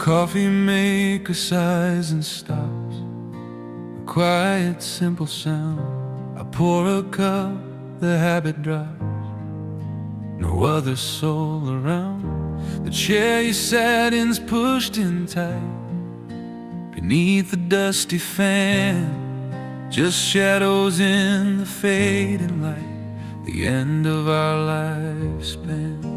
coffee maker sighs and stops, a quiet, simple sound. I pour a cup, the habit drops, no other soul around. The chair you sat in's pushed in tight, beneath the dusty fan, just shadows in the fading light, the end of our lifespan.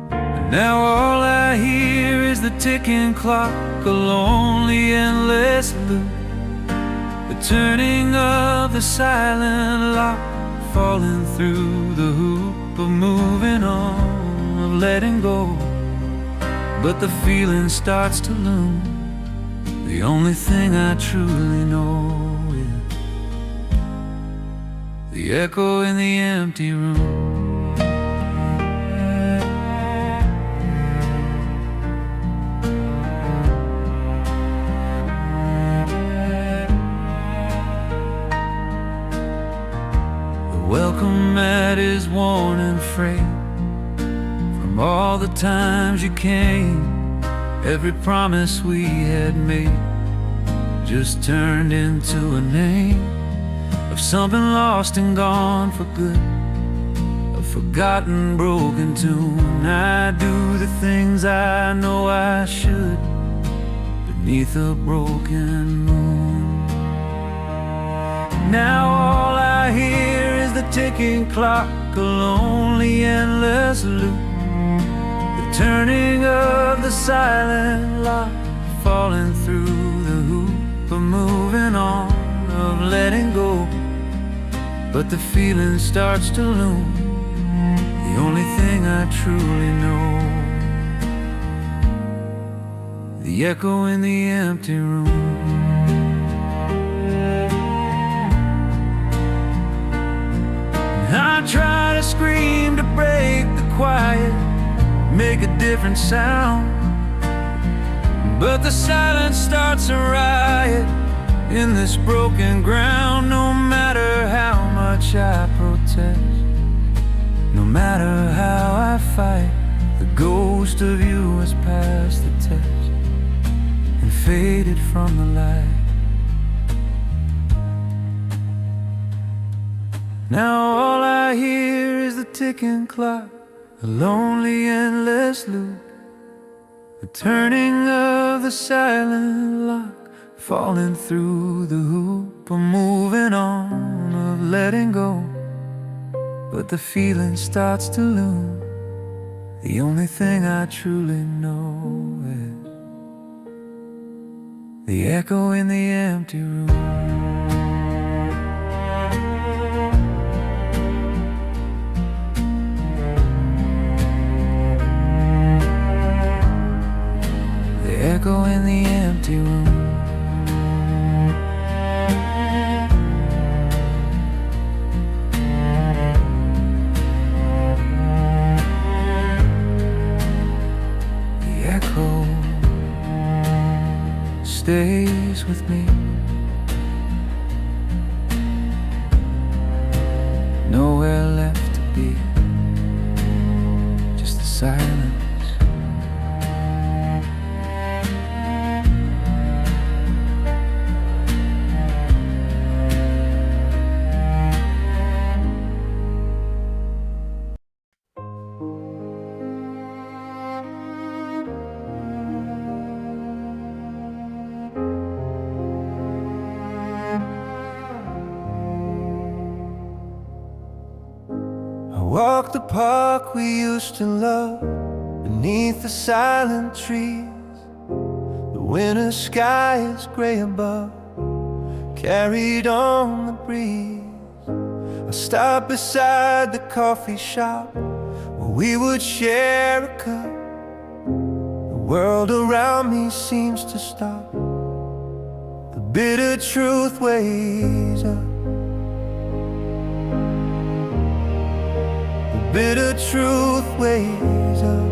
And now all I hear is the ticking clock, a lonely, endless loop, the turning of the silent lock, falling through the hoop of moving on, of letting go. But the feeling starts to loom. The only thing I truly know is the echo in the empty room. Welcome mat is worn and frayed from all the times you came. Every promise we had made just turned into a name of something lost and gone for good, a forgotten, broken tune. I do the things I know I should beneath a broken moon. Now all I hear is the ticking clock, a lonely, endless loop, the turning of the silent lock, falling through the hoop of moving on, of letting go. But the feeling starts to loom. The only thing I truly know, the echo in the empty room. I try to scream to break the quiet, make a different sound, but the silence starts a riot in this broken ground. No matter how much I protest, no matter how I fight, the ghost of you has passed the test and faded from the light. Now all I hear is the ticking clock, a lonely, endless loop, the turning of the silent lock, falling through the hoop of moving on, of letting go. But the feeling starts to loom. The only thing I truly know is the echo in the empty room. Echo in the empty room. The echo stays with me. Nowhere left to be, just the silence. Walk the park we used to love, beneath the silent trees. The winter sky is gray above, carried on the breeze. I stopped beside the coffee shop where we would share a cup. The world around me seems to stop. The bitter truth weighs up. Bitter truth weighs up.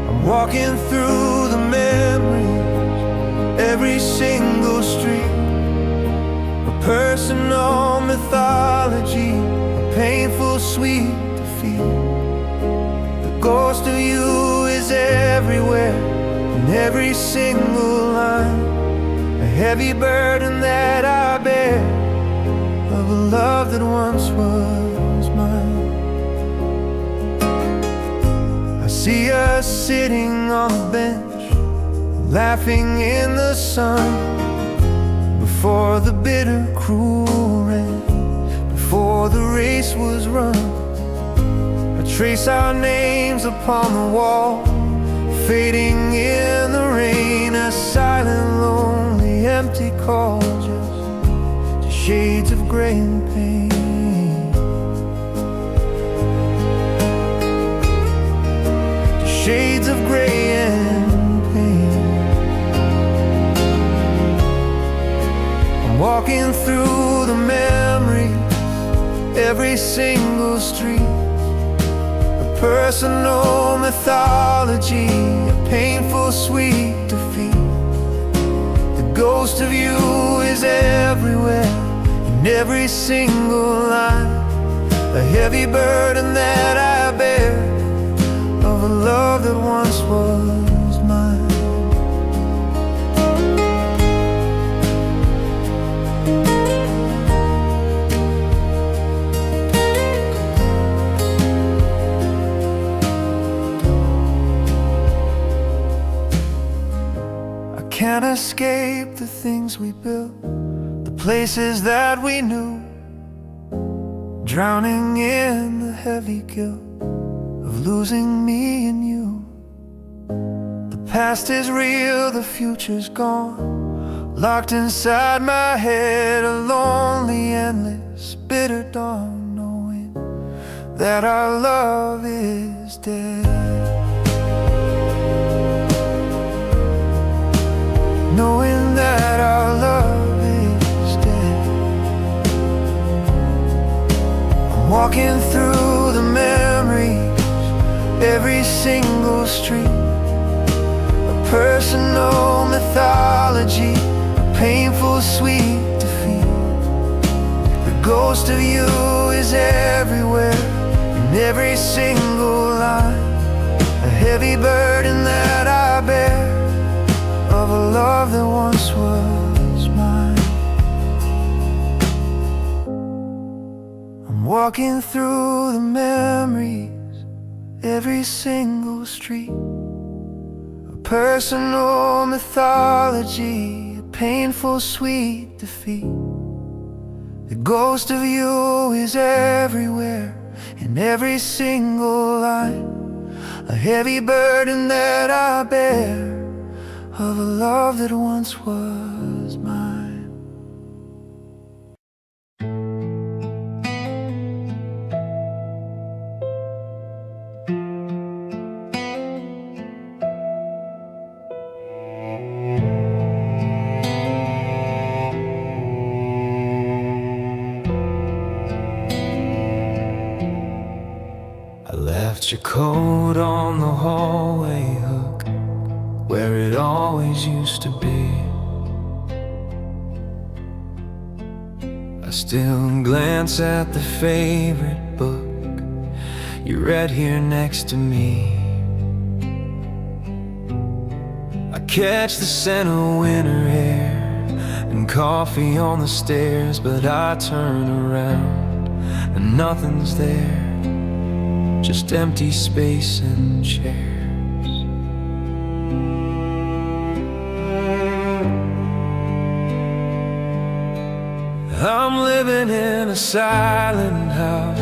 I'm walking through the memories, every single street, a personal mythology, a painful sweet defeat. The ghost of you is everywhere, in every single line. A heavy burden that I bear, of a love that once was mine. I see us sitting on the bench, laughing in the sun, before the bitter, cruel rain, before the race was run. I trace our names upon the wall, fading in the rain, a silent, lonely, empty call, just to shades of gray and pain. To shades of gray and pain. I'm walking through the memories, every single street, a personal mythology, a painful, sweet defeat. The ghost of you is everywhere, in every single line. A heavy burden that I bear, of a love that once was mine. Can't escape the things we built, the places that we knew, drowning in the heavy guilt of losing me and you. The past is real, the future's gone, locked inside my head, a lonely, endless, bitter dawn, knowing that our love is dead. Knowing that our love is dead. I'm walking through the memories, every single street, a personal mythology, a painful, sweet defeat. The ghost of you is everywhere, in every single line. A heavy burden that I bear, of a love that once was mine. I'm walking through the memories, every single street, a personal mythology, a painful, sweet defeat. The ghost of you is everywhere, in every single line. A heavy burden that I bear, of a love that once was mine. I left your coat on the hallway hook, where it always used to be. I still glance at the favorite book you read here next to me. I catch the scent of winter air and coffee on the stairs, but I turn around and nothing's there, just empty space and chairs. I'm living in a silent house,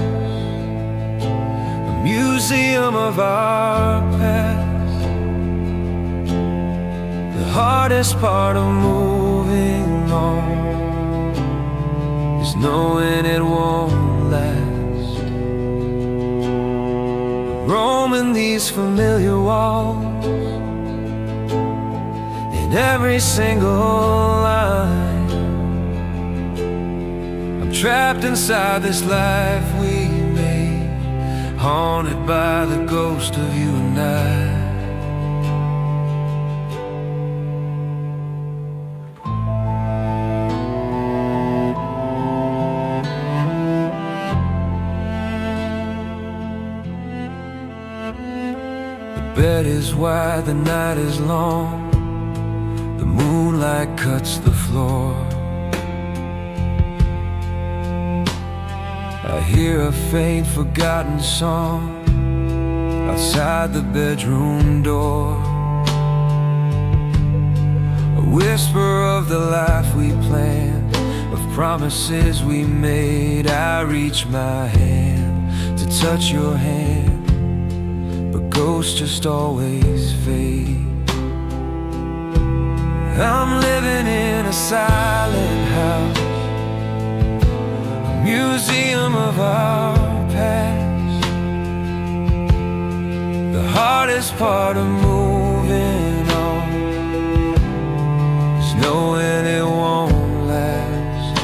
a museum of our past. The hardest part of moving on is knowing it won't last. Roaming these familiar walls, in every single line. Trapped inside this life we made, haunted by the ghost of you and I. bed is wide, the night is long, the moonlight cuts the floor. I hear a faint forgotten song outside the bedroom door, a whisper of the life we planned, of promises we made. I reach my hand to touch your hand, but ghosts just always fade. I'm living in a silent house, a museum of our past. The hardest part of moving on is knowing it won't last.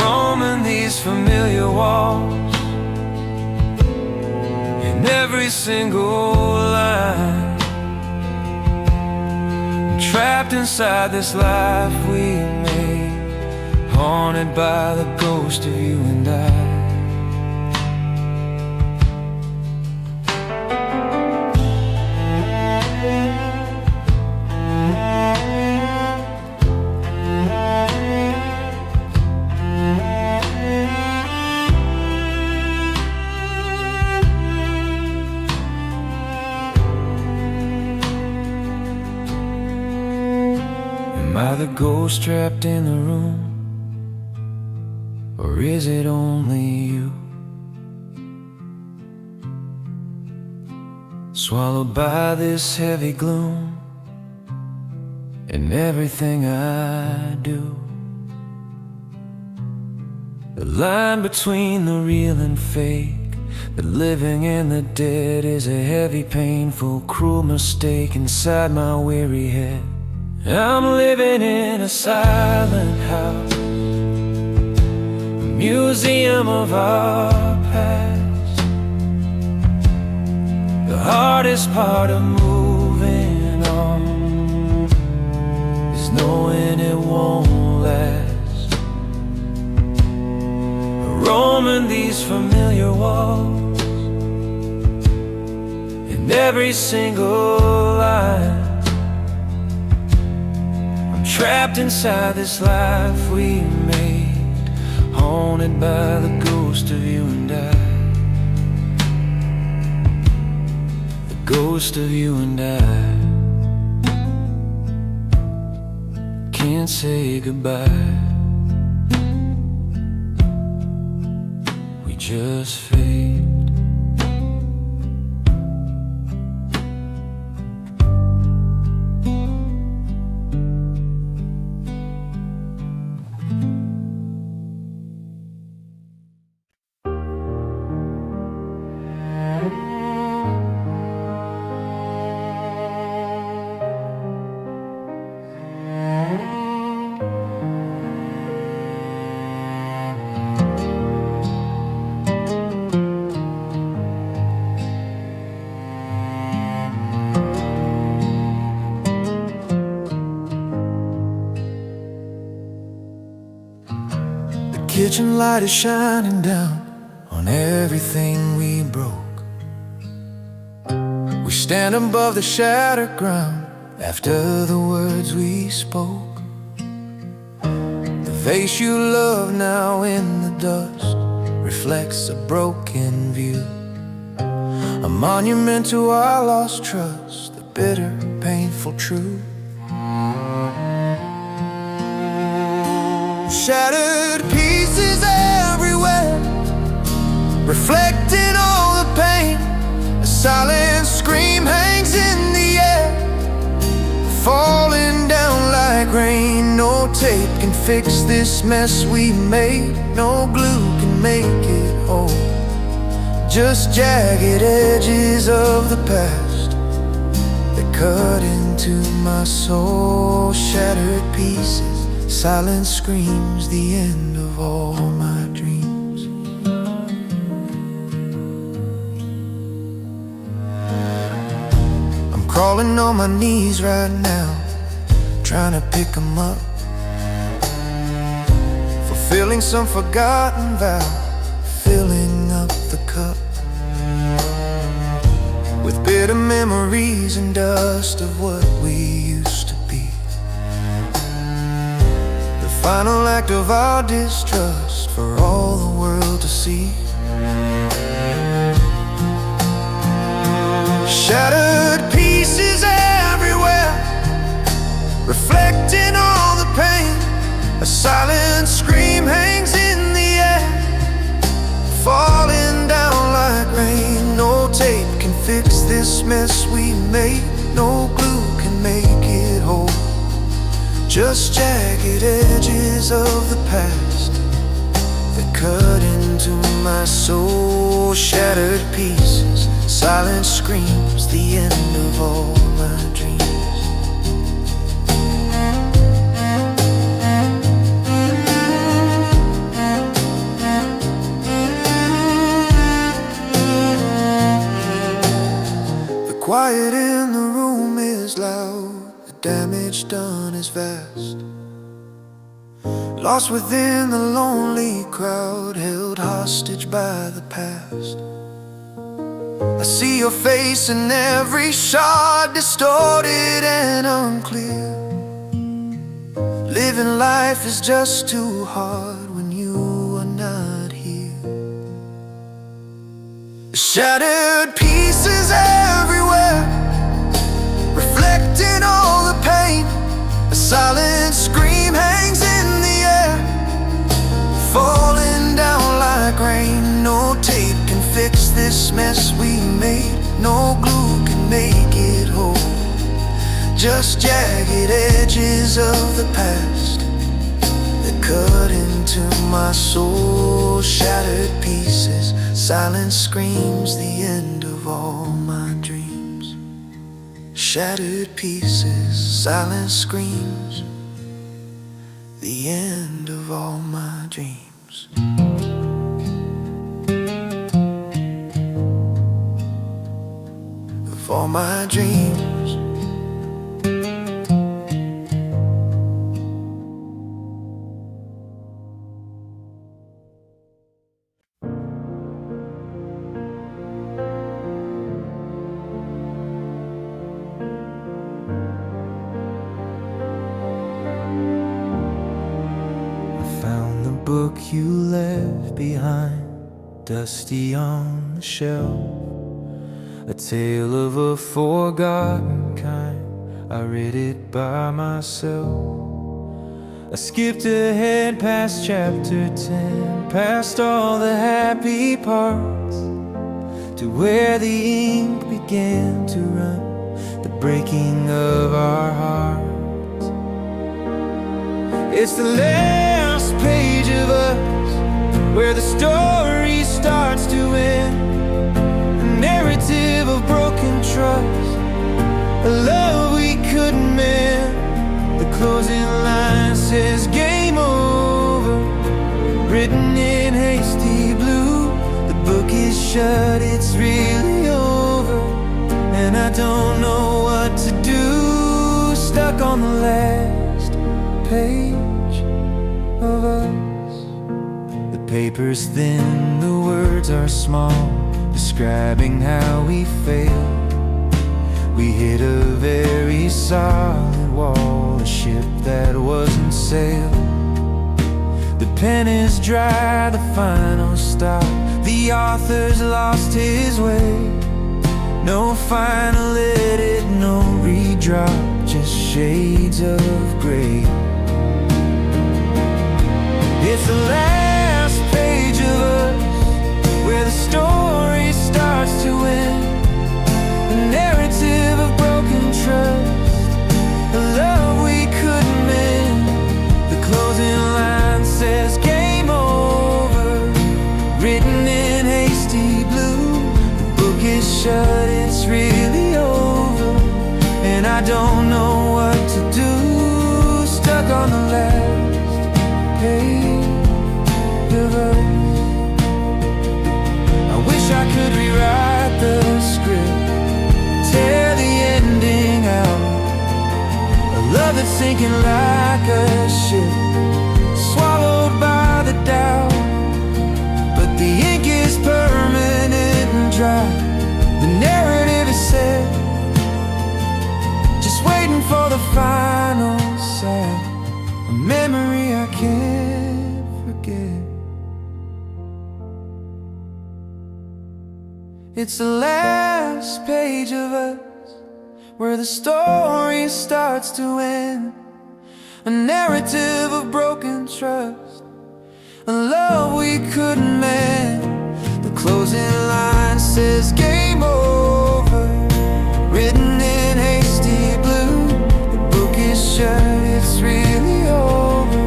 Roaming these familiar walls, in every single line, trapped inside this life we made, haunted by the ghost of you and I. Am I the ghost trapped in the room, or is it only you? Swallowed by this heavy gloom in everything I do. The line between the real and fake, the living and the dead, is a heavy, painful, cruel mistake inside my weary head. I'm living in a silent house, a museum of our past. The hardest part of moving on is knowing it won't last. Roaming these familiar walls, in every single line, trapped inside this life we made, haunted by the ghost of you and I. The ghost of you and I. Can't say goodbye, we just fade. Kitchen light is shining down on everything we broke. We stand above the shattered ground after the words we spoke. The face you love now in the dust reflects a broken view, a monument to our lost trust, the bitter, painful truth. Shattered pieces everywhere, reflecting all the pain. A silent scream hangs in the air, falling down like rain. No tape can fix this mess we made, no glue can make it whole. Just jagged edges of the past that cut into my soul. Shattered pieces, silence screams the end of all my dreams. I'm crawling on my knees right now, trying to pick 'em up, fulfilling some forgotten vow, filling up the cup. bitter memories and dust of what we used to be. The final act of our distrust for all the world to see. Shattered pieces everywhere, reflecting all the pain. A silent scream hangs in the air, falling down like rain. No tape can fix this mess we made, no glue can make it whole. Just jagged edges of the past that cut into my soul. Shattered pieces, silent screams, the end of all my dreams. The quiet in the room is loud, the damage done is vast. Lost within the lonely crowd, held hostage by the past. I see your face in every shot, distorted and unclear. Living life is just too hard when you are not here. Shattered pieces everywhere, reflecting all the pain. A silent scream hangs in the air, falling down like rain. No tape can fix this mess we made, no glue can make it whole. Just jagged edges of the past that cut into my soul. Shattered pieces, silent screams, the end of all my dreams. Shattered pieces, silent screams, the end of all my dreams. Of all my dreams. Book you left behind, dusty on the shelf. A tale of a forgotten kind, I read it by myself. I skipped ahead past chapter 10, past all the happy parts, to where the ink began to run, the breaking of our hearts. It's the last page of us, where the story starts to end. A narrative of broken trust, a love we couldn't mend. The closing line says game over, written in hasty blue. The book is shut, it's really over, and I don't know what to do. Stuck on the last page of us. The paper's thin, the words are small, describing how we failed. We hit a very solid wall, a ship that wasn't sailed. The pen is dry, the final stop, the author's lost his way. No final edit, no redrop, just shades of gray. It's the last page of us, where the story starts to end. A narrative of broken trust, a love we couldn't mend. The closing line says game over, written in hasty blue. The book is shut, it's really over, and I don't know what to do. Stuck on the last page of us. I wish I could rewrite the script, tear the ending out. A love that's sinking like a ship, swallowed by the doubt. But the ink is permanent and dry, the narrative is set can't forget. It's the last page of us, where the story starts to end. A narrative of broken trust, a love we couldn't mend. The closing line says game over, written in hasty blue. The book is shut, it's really over,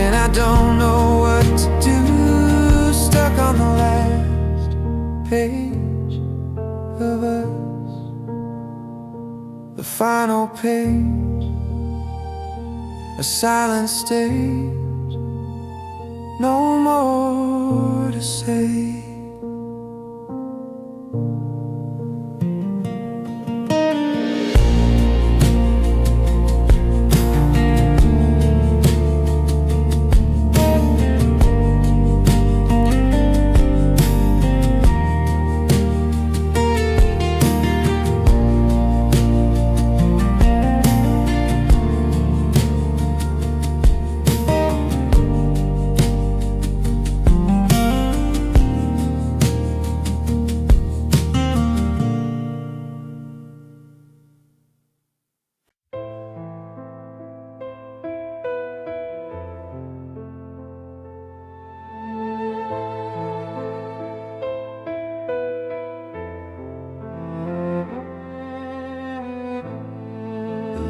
and I don't know what to do. Stuck on the last page of us, the final page, a silent stage, no more to say.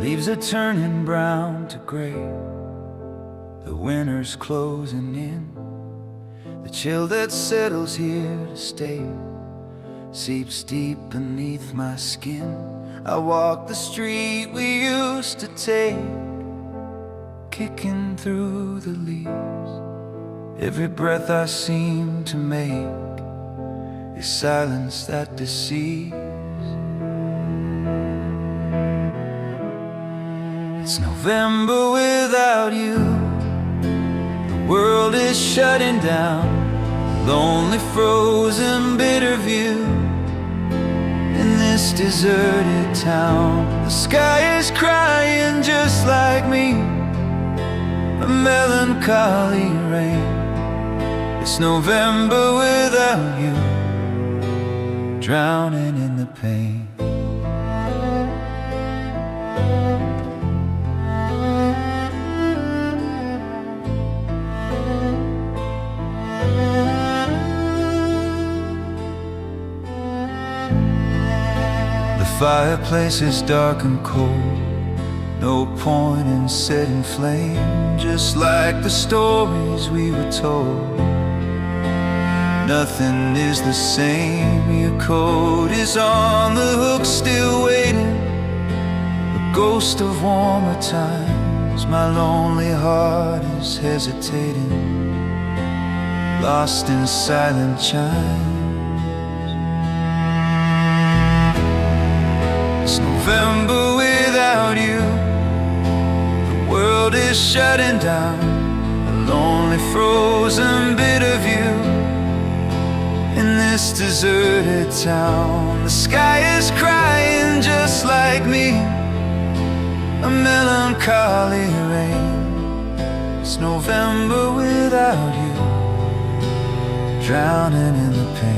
Leaves are turning brown to gray, the winter's closing in. The chill that settles here to stay seeps deep beneath my skin. I walk the street we used to take, kicking through the leaves. Every breath I seem to make is silence that deceives. It's November without you. The world is shutting down, lonely, frozen, bitter view in this deserted town. The sky is crying just like me, a melancholy rain. It's November without you, drowning in the pain. The fireplace is dark and cold, no point in setting flame. Just like the stories we were told, nothing is the same. Your coat is on the hook, still waiting, a ghost of warmer times. My lonely heart is hesitating, lost in silent chimes. It's November without you. The world is shutting down, a lonely, frozen, bitter view in this deserted town. The sky is crying just like me, a melancholy rain. It's November without you, drowning in the pain.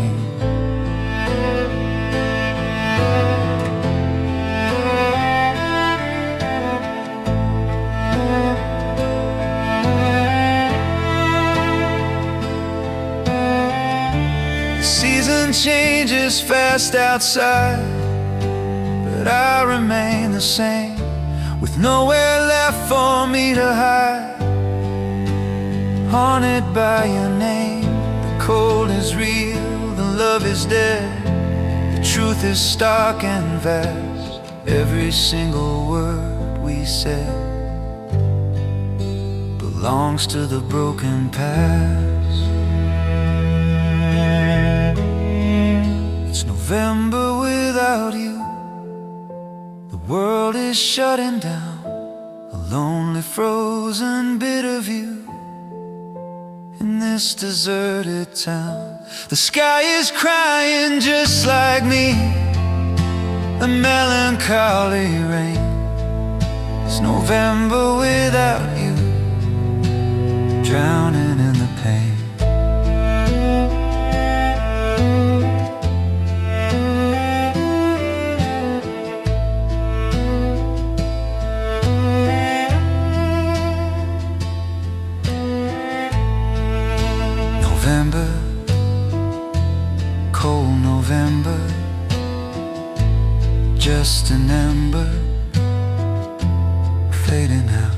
Season changes fast outside, but I remain the same, with nowhere left for me to hide. Haunted by your name, the cold is real, the love is dead, the truth is stark and vast. Every single word we said belongs to the broken past. It's November without you. The world is shutting down, a lonely, frozen, bitter view in this deserted town. The sky is crying just like me, a melancholy rain. It's November without you, drowning in the pain. November, cold November, just an ember fading out.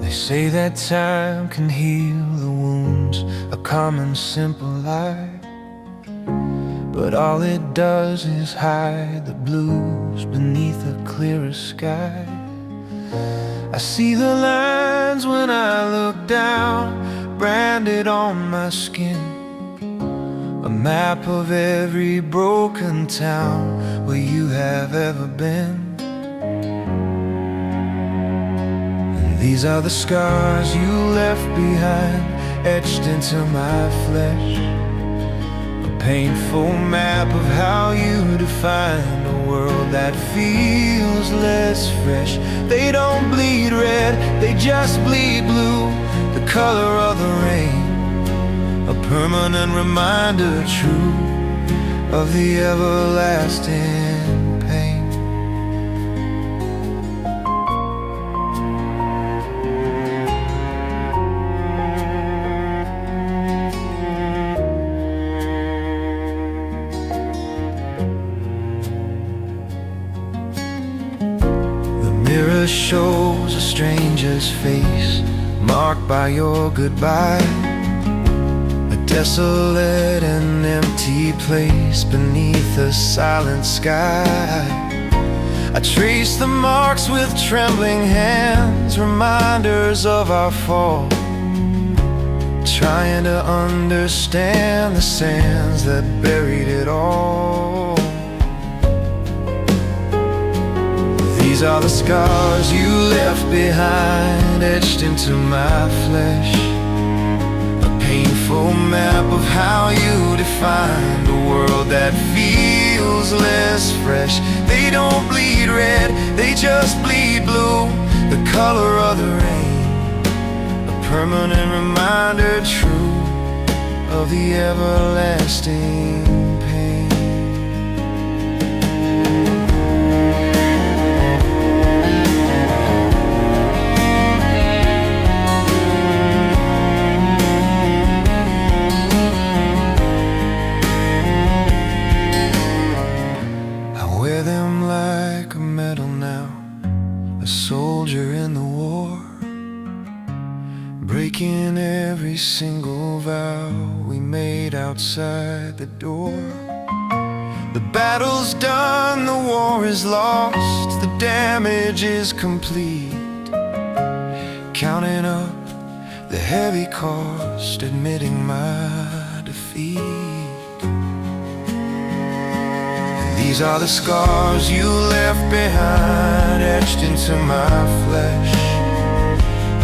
They say that time can heal the wounds, a common simple lie, but all it does is hide the blues beneath a clearer sky. I see the lines when I look down, branded on my skin, a map of every broken town where you have ever been. These are the scars you left behind, etched into my flesh, a painful map of how you define a world that feels less fresh. They don't bleed red, they just bleed blue, the color of the rain, a permanent reminder true of the everlasting pain. Mirror shows a stranger's face, marked by your goodbye, a desolate and empty place beneath a silent sky. I trace the marks with trembling hands, reminders of our fall, trying to understand the sands that buried it all. These are the scars you left behind, etched into my flesh, a painful map of how you define the world that feels less fresh. They don't bleed red, they just bleed blue, the color of the rain, a permanent reminder true of the everlasting pain. Soldier in the war, breaking every single vow we made outside the door. The battle's done, the war is lost, the damage is complete, counting up the heavy cost, admitting my defeat. These are the scars you left behind, etched into my flesh,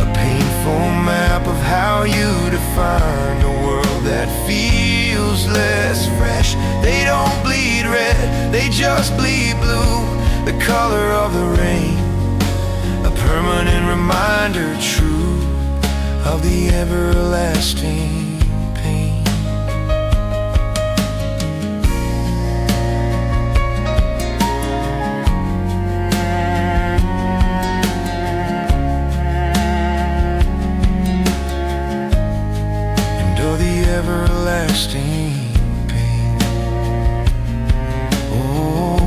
a painful map of how you define a world that feels less fresh. They don't bleed red, they just bleed blue, the color of the rain, a permanent reminder true of the everlasting pain. Everlasting pain. Oh,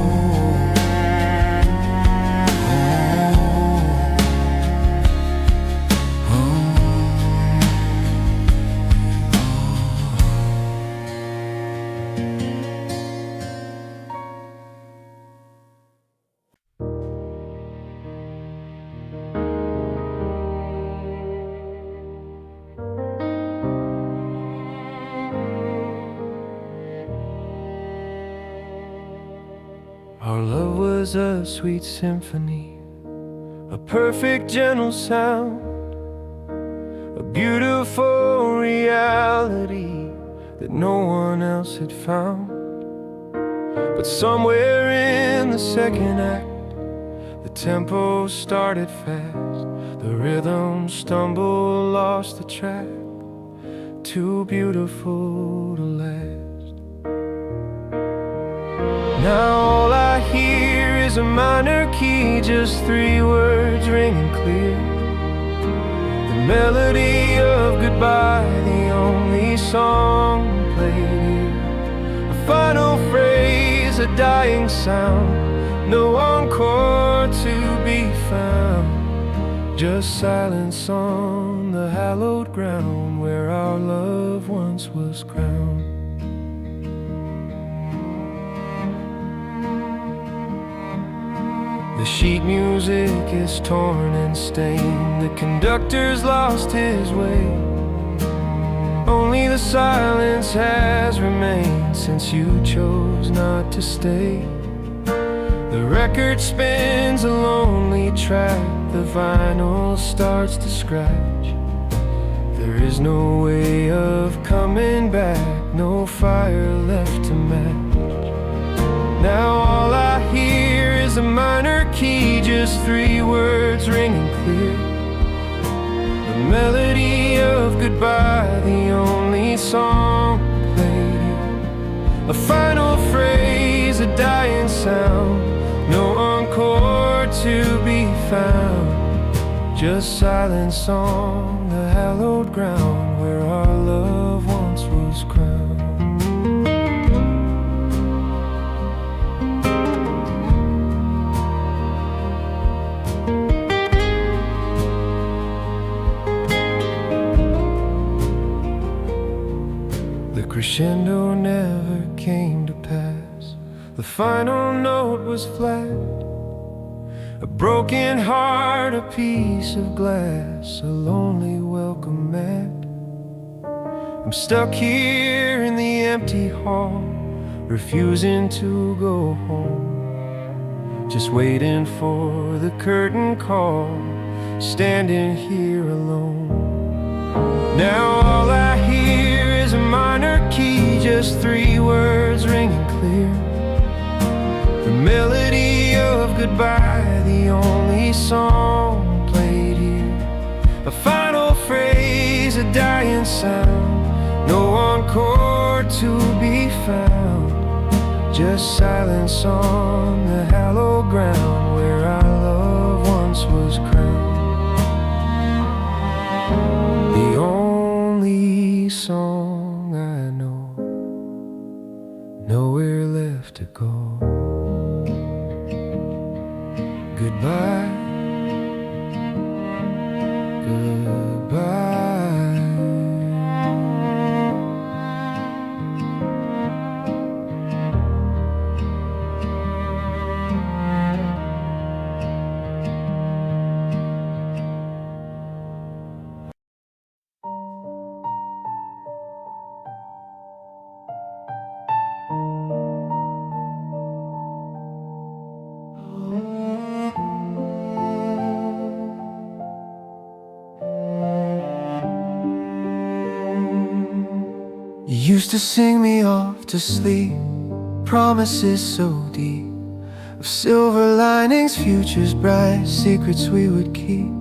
oh, oh, oh. Our love was a sweet symphony, a perfect gentle sound, a beautiful reality that no one else had found. But somewhere in the second act, the tempo started fast, the rhythm stumbled, lost the track, too beautiful to last. Now all I hear is a minor key, just 3 words ringing clear. The melody of goodbye, the only song played here. A final phrase, a dying sound, no encore to be found. Just silence on the hallowed ground where our love once was crowned. The sheet music is torn and stained, the conductor's lost his way. Only the silence has remained since you chose not to stay. The record spins a lonely track, the vinyl starts to scratch. There is no way of coming back, no fire left to match. Now all I hear is a minor key, just 3 words ringing clear. The melody of goodbye, the only song played here. A final phrase, a dying sound, no encore to be found. Just silence on the hallowed ground where our love once was crowned. The crescendo never came to pass, the final note was flat. A broken heart, a piece of glass, a lonely welcome mat. I'm stuck here in the empty hall, refusing to go home, just waiting for the curtain call, standing here alone. Now all I hear is a minor key, just 3 words ringing clear. The melody of goodbye, the only song played here. A final phrase, a dying sound, no encore to be found. Just silence on the hallowed ground where our love once was crowned. The only song I know, nowhere left to go. Goodbye, goodbye. You used to sing me off to sleep, promises so deep, of silver linings, futures bright, secrets we would keep.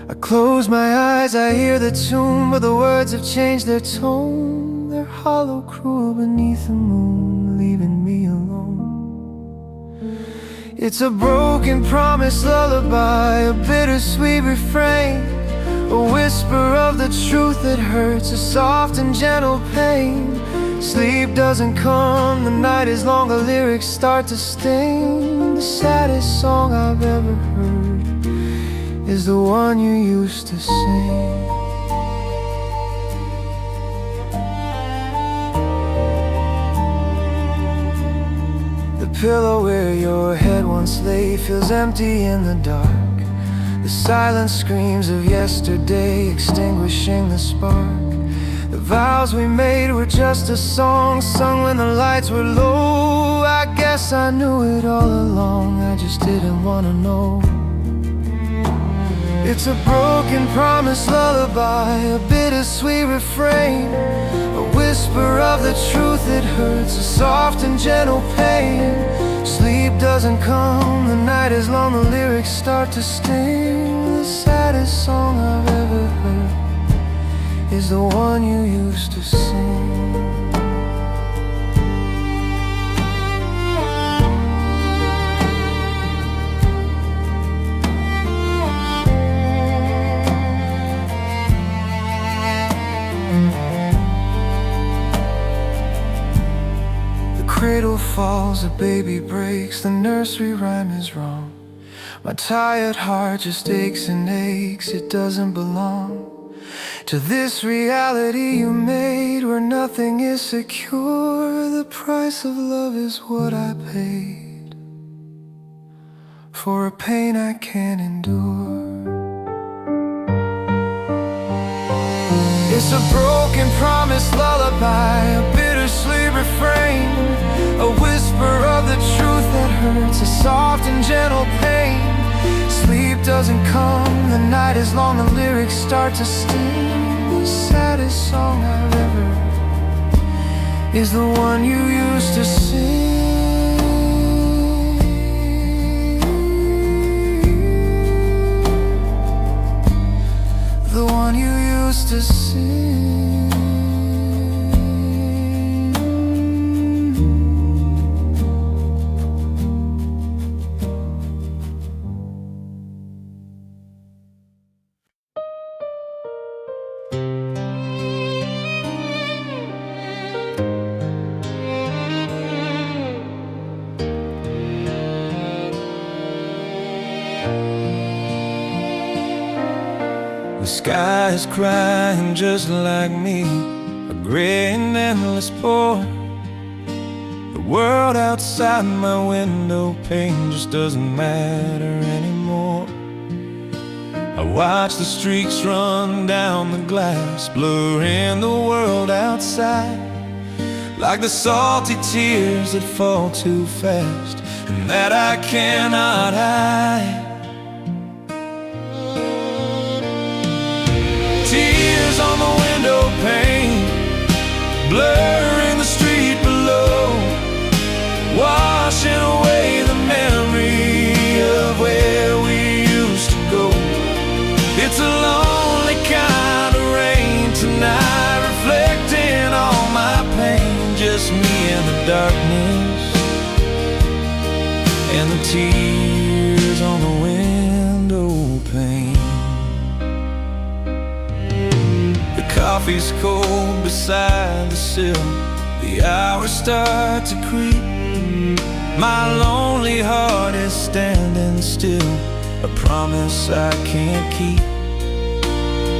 I close my eyes, I hear the tune, but the words have changed their tone. They're hollow, cruel beneath the moon, leaving me alone. It's a broken promise lullaby, a bittersweet refrain, a whisper of the truth that hurts, a soft and gentle pain. Sleep doesn't come, the night is long, the lyrics start to sting. The saddest song I've ever heard is the one you used to sing. The pillow where your head once lay feels empty in the dark. The silent screams of yesterday extinguishing the spark. The vows we made were just a song sung when the lights were low. I guess guess I knew it all along, I just didn't wanna know. It's a broken promise lullaby, a bittersweet refrain, a whisper of the truth that hurts, a soft and gentle pain. Sleep doesn't come, the night is long, the lyrics start to sting. The saddest song I've ever heard is the one you used to sing. Cradle falls, a baby breaks, the nursery rhyme is wrong. My tired heart just aches and aches, it doesn't belong to this reality you made, where nothing is secure. The price of love is what I paid for a pain I can't endure. It's a broken promise lullaby, a bittersweet refrain, a whisper of the truth that hurts, a soft and gentle pain. Sleep doesn't come, the night is long, the lyrics start to sting. The saddest song I've ever heard is the one you used to sing. The one you used to sing. The sky is crying just like me, a gray and endless pour. The world outside my window pane just doesn't matter anymore. I watch the streaks run down the glass, blurring the world outside, like the salty tears that fall too fast and that I cannot hide. Tears on the window pane, blurring the street below, washing away the memory of where we used to go. It's a lonely kind of rain tonight, reflecting all my pain, just me and the darkness and the tears on the window pane. Coffee's cold beside the sill, the hours start to creep. My lonely heart is standing still, a promise I can't keep,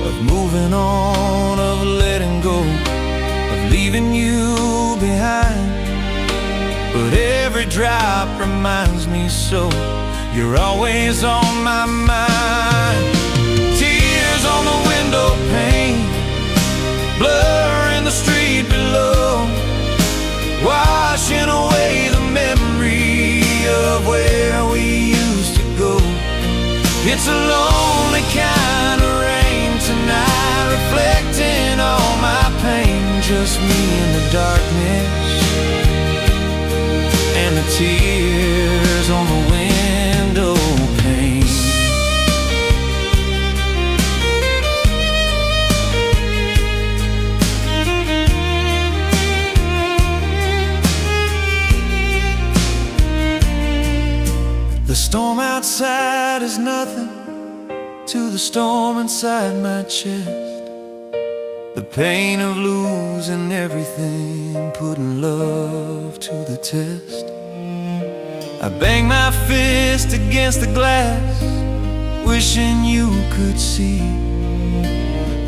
of moving on, of letting go, of leaving you behind. But every drop reminds me so, you're always on my mind. Tears on the window pane, blurring the street below, washing away the memory of where we used to go. It's a lonely kind of rain tonight, reflecting all my pain, just me in the darkness and the tears on the window pane. The storm outside is nothing to the storm inside my chest. The pain of losing everything, putting love to the test. I bang my fist against the glass, wishing you could see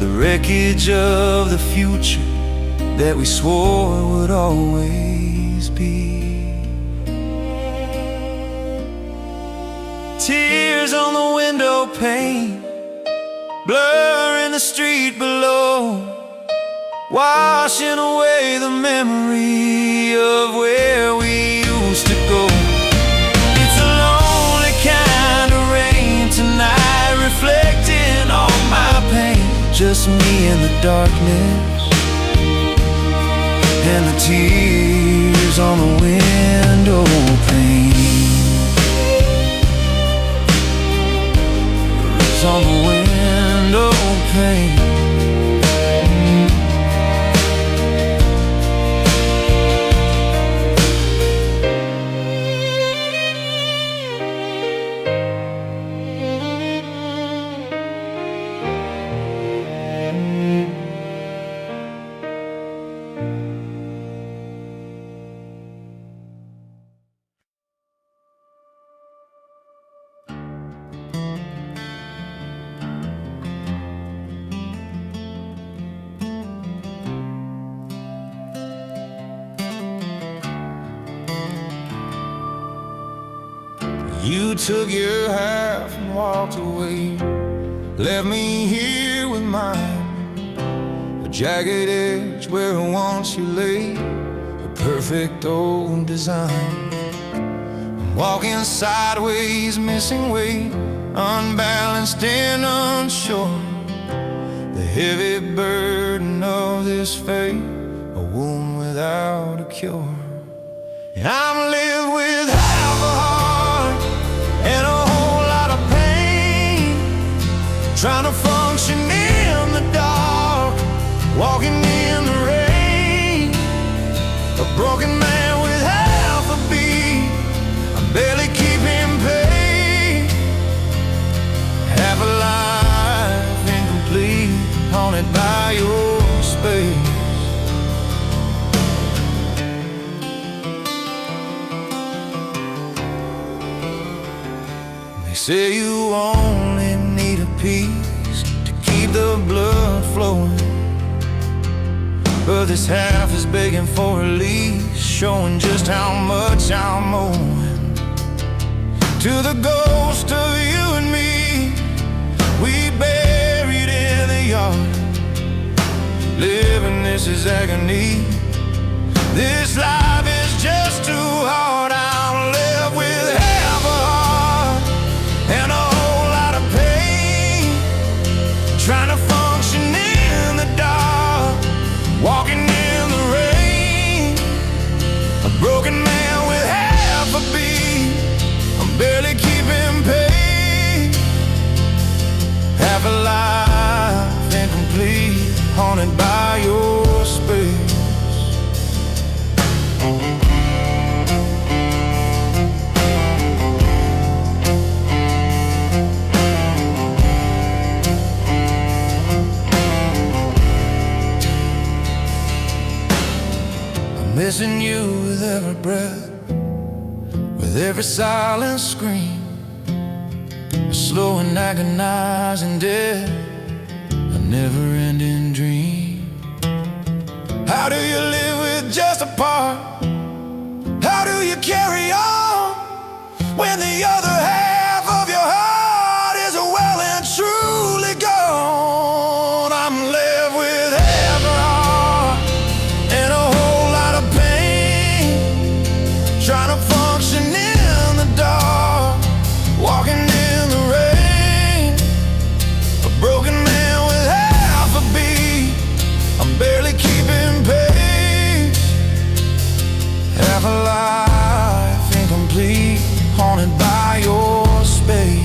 the wreckage of the future that we swore would always be. Tears on the window pane, blurring the street below, washing away the memory of where we used seems to go. It's a lonely kind of rain tonight, reflecting all my pain. Just me in the darkness, and the tears on the window pane. Tears on the window pane. You took your half and walked away, left me here with mine. A jagged edge where once you lay, a perfect old design. I'm walking sideways, missing weight, unbalanced and unsure. The heavy burden of this fate, a wound without a cure. And I'm living with half a heart and a whole lot of pain, trying to function in the dark, walking in the rain. A broken man with half a beat, I'm barely keeping pace. Half a life incomplete, haunted by your space. Say you only need a piece to keep the blood flowing, but this half is begging for release, showing just how much I'm owing. To the ghost of you and me, we buried in the yard. Living this is agony, this life is just too hard. I'm left with half a heart and a whole lot of pain, trying to function in the dark, walking in the rain. A broken man with half a beat, I'm barely keeping pace. Half a life incomplete, haunted by your space. Missing you with every breath, with every silent scream, a slow and agonizing death, a never-ending dream. How do you live with just a part? How do you carry on when the other half of your heart is well and truly gone? I'm left with half a heart and a whole lot of pain, trying to function in the dark, walking in the rain. A broken man with half a beat, I'm barely keeping pace. Half a life incomplete, haunted by your space.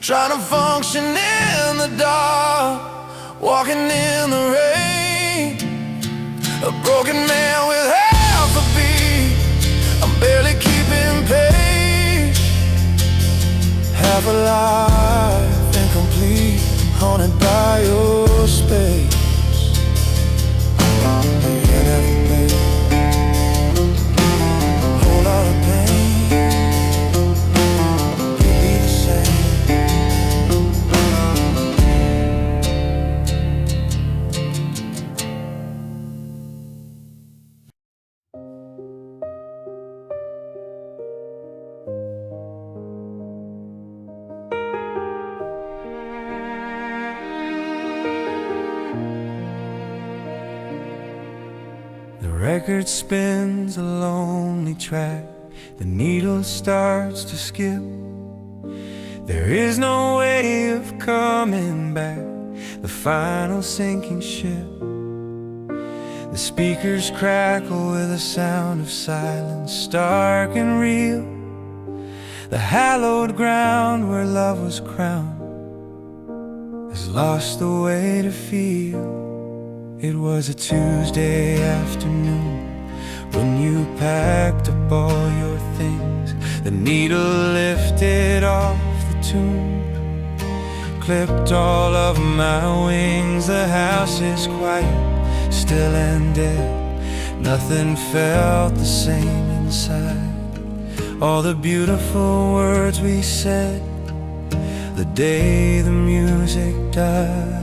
Trying to function in the dark, walking in the rain. A broken man with half a beat, I'm barely keeping pace. Half a life incomplete, haunted by your space. record spins a lonely track, the needle starts to skip. There is no way of coming back, the final sinking ship. The speakers crackle with a sound of silence, stark and real. The hallowed ground where love was crowned has lost the way to feel. It was a Tuesday afternoon when you packed up all your things. The needle lifted off the tune, clipped all of my wings. The house is quiet, still and dead. Nothing felt the same inside. All the beautiful words we said the day the music died.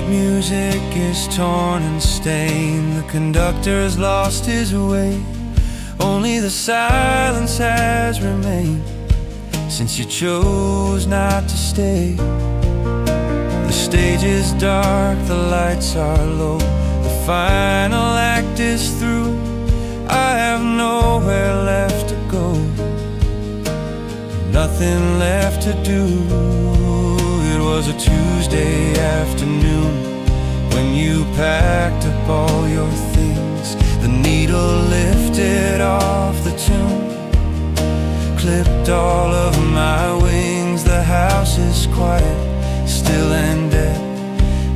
Music is torn and stained, the conductor's lost his way. Only the silence has remained since you chose not to stay. The stage is dark, the lights are low, the final act is through. I have nowhere left to go, nothing left to do. It was a Tuesday afternoon when you packed up all your things. The needle lifted off the tune, clipped all of my wings. The house is quiet, still and dead.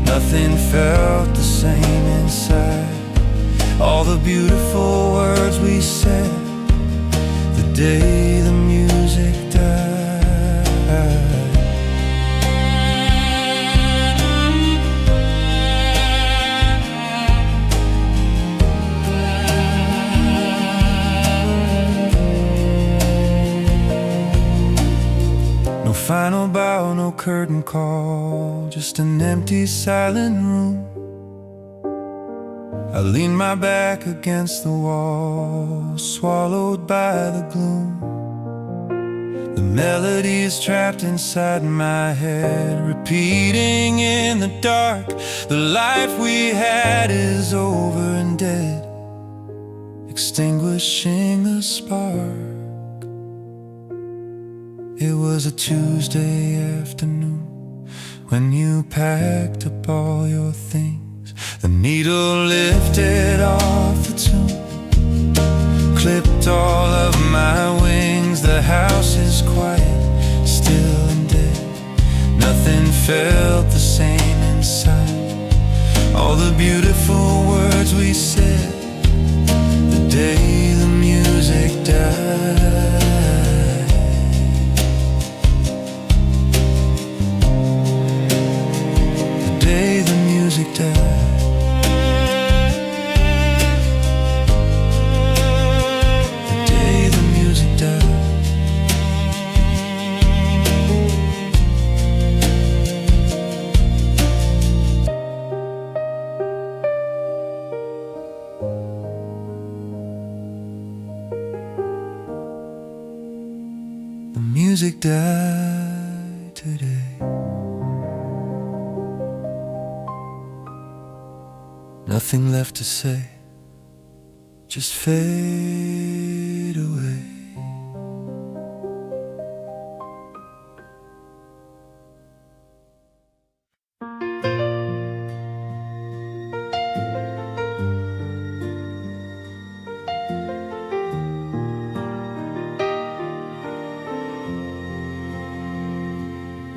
Nothing felt the same inside. All the beautiful words we said the day the music died. No final bow, no curtain call, just an empty, silent room. I lean my back against the wall, swallowed by the gloom. The melody is trapped inside my head, repeating in the dark. The life we had is over and dead, extinguishing the spark. It was a Tuesday afternoon when you packed up all your things. The needle lifted off the tune, clipped all of my wings. The house is quiet, still and dead. Nothing felt the same inside. All the beautiful words we said the day the music died. Music died. The day the music died. The music died today. Nothing left to say, just fade away.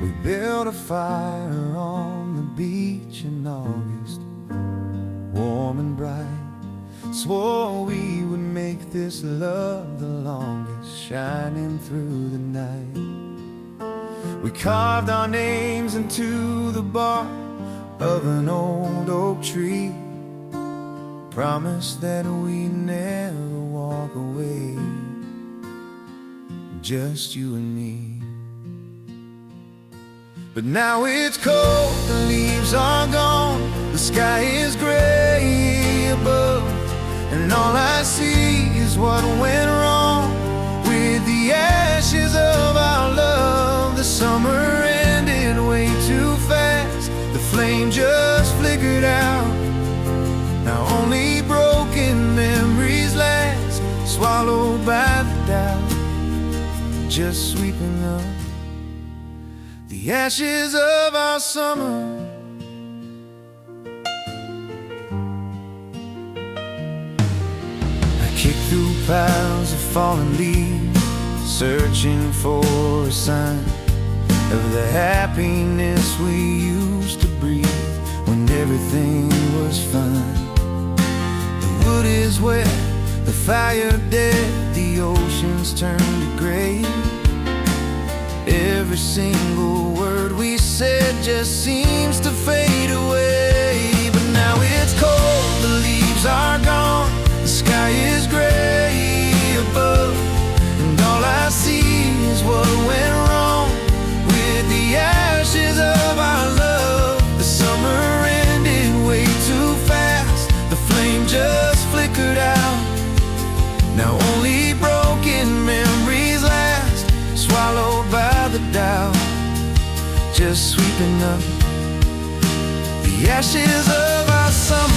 We built a fire on the beach in August, warm and bright. Swore we would make this love the longest, shining through the night. We carved our names into the bark of an old oak tree, promised that we never walk away, just you and me. But now it's cold, the leaves are gone, the sky is gray above, and all I see is what went wrong with the ashes of our love. The summer ended way too fast, the flame just flickered out. Now only broken memories last, swallowed by the doubt, just sweeping up the ashes of our summer. I kick through piles of fallen leaves, searching for a sign of the happiness we used to breathe when everything was fine. The wood is wet, the fire dead, the oceans turned to gray. Every single word we said just seems to fade away. But now it's cold, the leaves are gone, the sky is gray above, and all I see is what went wrong with the ashes of our love. The summer ended way too fast, the flame just flickered out. Now only broken memories last, swallowed by the doubt, just sweeping up the ashes of our summer.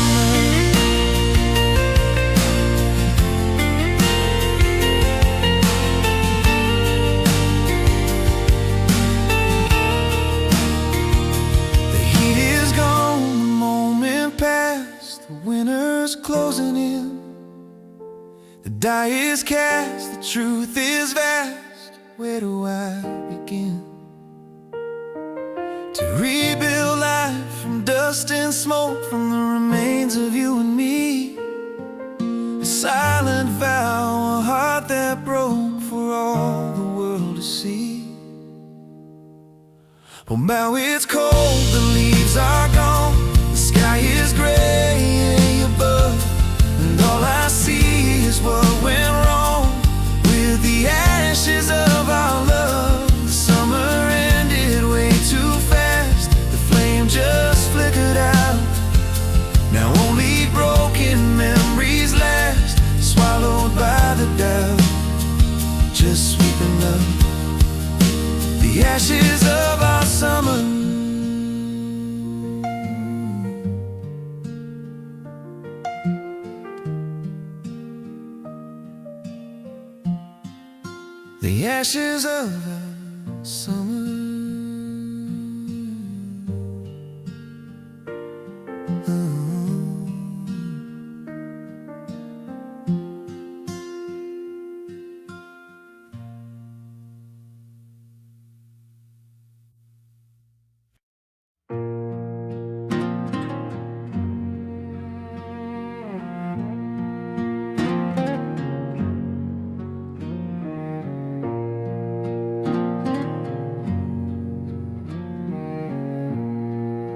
The heat is gone, the moment passed, the winter's closing in. The die is cast, the truth is vast. Where do I begin to rebuild life from dust and smoke, from the remains of you and me? A silent vow, a heart that broke for all the world to see. Well, now it's cold, the leaves are gone, the sky is gray above, and all I see is what went wrong with the ashes of our love. The summer ended way too fast, the flame just flickered out. Now only broken memories last, swallowed by the doubt, just sweeping up the ashes of our summer. The ashes of our summer.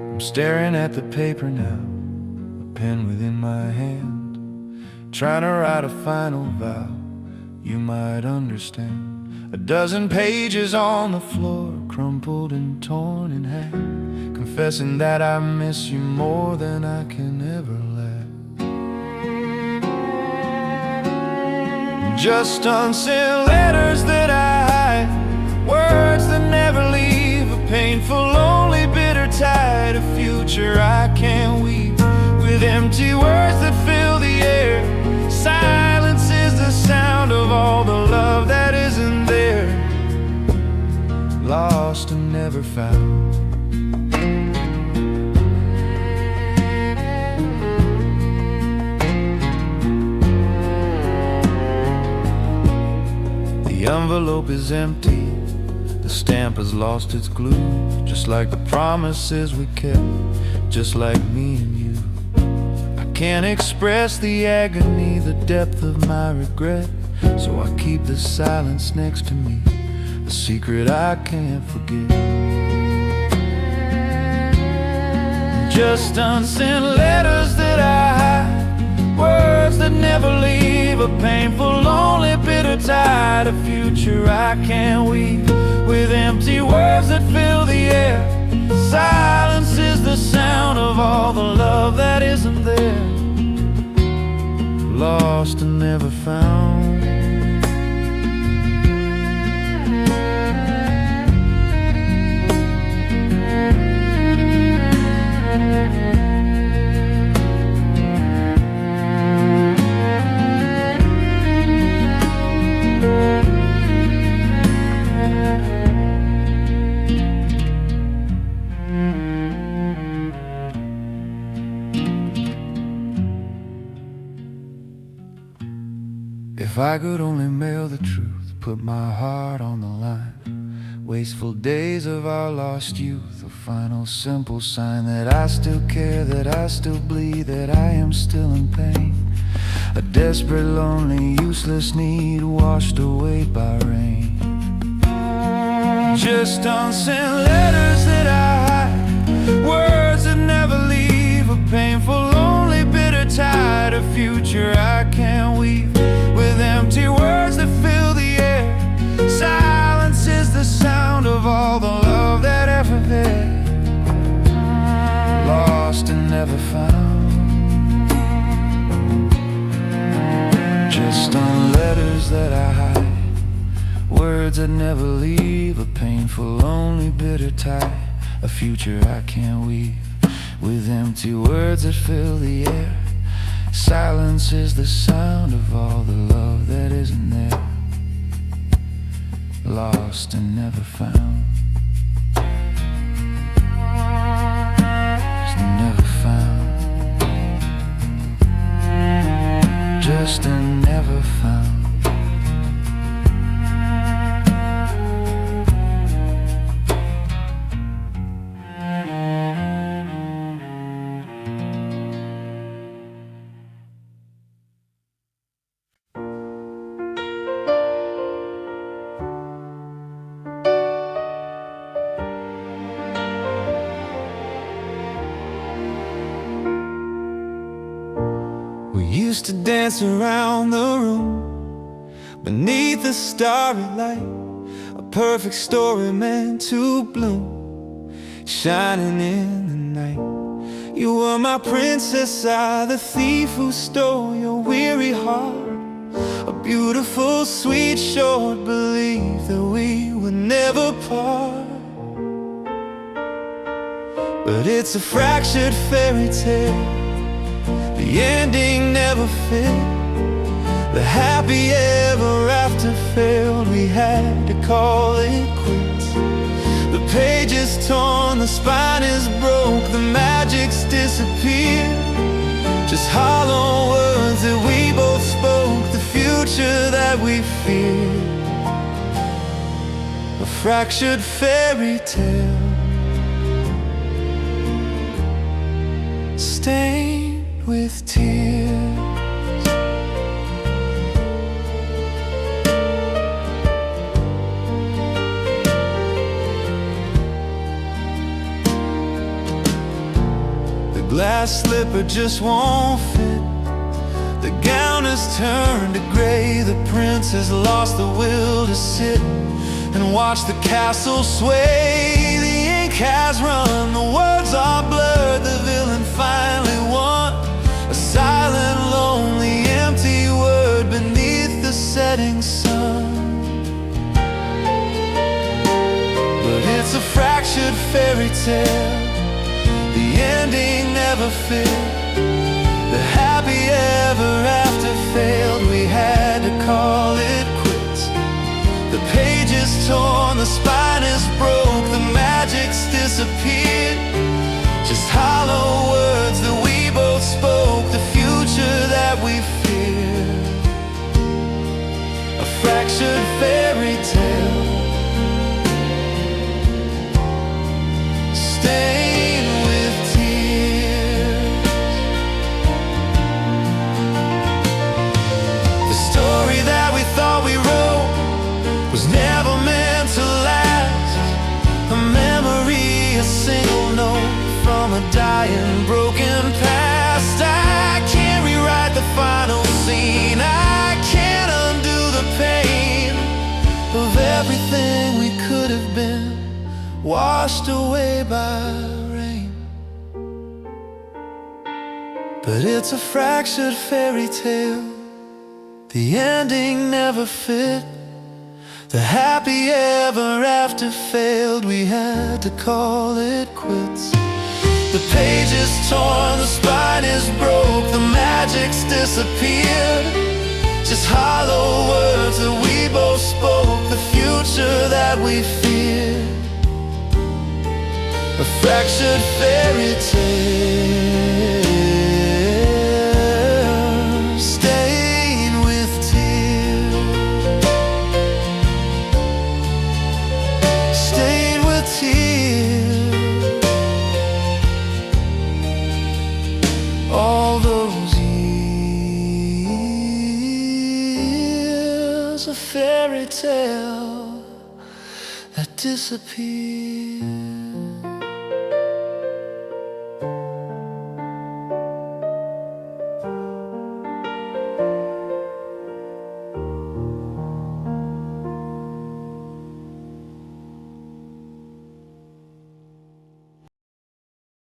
I'm staring at the paper now, a pen within my hand, trying to write a final vow you might understand. A dozen pages on the floor, crumpled and torn in half, confessing that I miss you more than I can ever laugh. Just unsent letters that I hide, words that never leave, a painful, lonely, bitter tide, a future I can't weave, with empty words that fill the air. Silence is the sound of all the love that isn't there, lost and never found. The envelope is empty, the stamp has lost its glue, just like the promises we kept, just like me and you. I can't express the agony, the depth of my regret, so I keep the silence next to me, a secret I can't forget. Just unsent letters that I hide, words that never leave, a painful, lonely, bitter tide, a future I can't weave, with empty words that fill the air. Silence is the sound of all the love that isn't there, lost and never found. If I could only mail the truth, put my heart on the line, wasteful days of our lost youth, a final simple sign that I still care, that I still bleed, that I am still in pain. A desperate, lonely, useless need washed away by rain. Just unsent letters that I hide, words that never leave, a painful, lonely, bitter tide, a future I can't weave, with empty words that fill the air. Silence is the sound of all the love that ever there, lost and never found. Just on letters that I hide, words that never leave, a painful, lonely, bitter tie, a future I can't weave, with empty words that fill the air. Silence is the sound of all the love that isn't there, lost and never found. Just never found. Just and never found. We used to dance around the room beneath the starry light, a perfect story meant to bloom, shining in the night. You were my princess, I the thief who stole your weary heart, a beautiful, sweet, short belief that we would never part. But it's a fractured fairy tale, the ending never fit, the happy ever after failed, we had to call it quits. The page is torn, the spine is broke, the magic's disappeared, just hollow words that we both spoke, the future that we feared. A fractured fairy tale, stained with tears. The glass slipper just won't fit, the gown has turned to gray, the prince has lost the will to sit and watch the castle sway. The ink has run, the words are blurred, the villain finally won, a silent, lonely, empty word beneath the setting sun. But it's a fractured fairy tale, the ending never fit, the happy ever after failed, we had to call it quits. The page is torn, the spine is broke, the magic's disappeared, just hollow words that we both spoke, the future that we feared. A fractured fairy tale, stained with tears. The story that we thought we wrote was never meant to last, a memory, a single note from a dying, broken past. I can't rewrite the final scene, I can't undo the pain of everything we could have been, washed away by rain. But it's a fractured fairy tale, The ending never fit. The happy ever after failed. We had to call it quits. The page is torn, the spine is broke, the magic's disappeared. Just hollow words that we both spoke, the future that we feared. A fractured fairy tale, stained with tears, stained with tears. All those years, a fairy tale that disappeared.